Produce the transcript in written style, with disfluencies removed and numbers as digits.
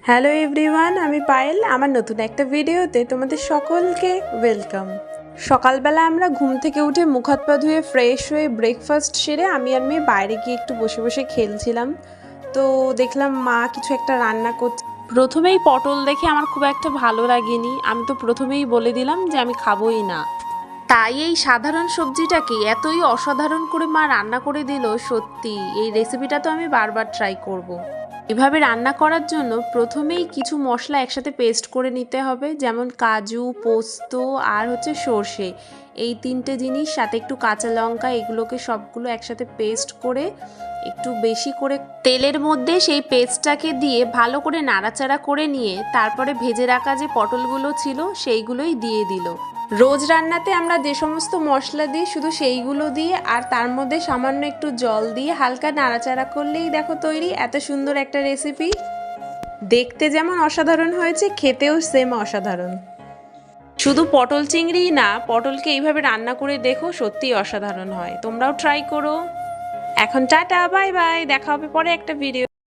Hello everyone, আমি পায়েল। আমার নতুন একটা ভিডিওতে তোমাদের সকলকে ওয়েলকাম। সকালবেলা আমরা ঘুম থেকে উঠে মুখ হাত পা ধুয়ে ফ্রেশ হয়ে ব্রেকফাস্ট সেরে আমি আর মেয়ে বাইরে গিয়ে একটু বসে বসে খেলছিলাম। তো দেখলাম মা কিছু একটা রান্না করছে। প্রথমেই পটল দেখে আমার খুব একটা ভালো লাগেনি। আমি তো প্রথমেই বলে দিলাম যে আমি খাবোই না। তাই এই সাধারণ সবজিটাকে এতই অসাধারণ করে মা রান্না করে দিল। সত্যি এই রেসিপিটা তো আমি বারবার ট্রাই করব। এভাবে রান্না করার জন্য প্রথমেই কিছু মশলা একসাথে পেস্ট করে নিতে হবে, যেমন কাজু, পোস্ত আর সর্ষে। এই তিনটে জিনিস, সাথে একটু কাঁচা লঙ্কা, এগুলোকে সবগুলো একসাথে পেস্ট করে একটু বেশি করে তেলের মধ্যে সেই পেস্টটাকে দিয়ে ভালো করে নাড়াচাড়া করে নিয়ে তারপরে ভেজে রাখা যে পটলগুলো ছিল সেইগুলোই দিয়ে দিল। রোজ রান্নাতে আমরা যে সমস্ত মশলা দিই শুধু সেইগুলো দিয়ে আর তার মধ্যে সামান্য একটু জল দিয়ে হালকা নাড়াচাড়া করলেই দেখো তৈরি এত সুন্দর একটা রেসিপি। দেখতে যেমন অসাধারণ হয়েছে, খেতেও সেম অসাধারণ। শুধু পটল চিংড়িই না, পটলকে এইভাবে রান্না করে দেখো, সত্যিই অসাধারণ হয়। তোমরাও ট্রাই করো। এখন টাটা, বাই বাই, দেখা হবে পরে একটা ভিডিও।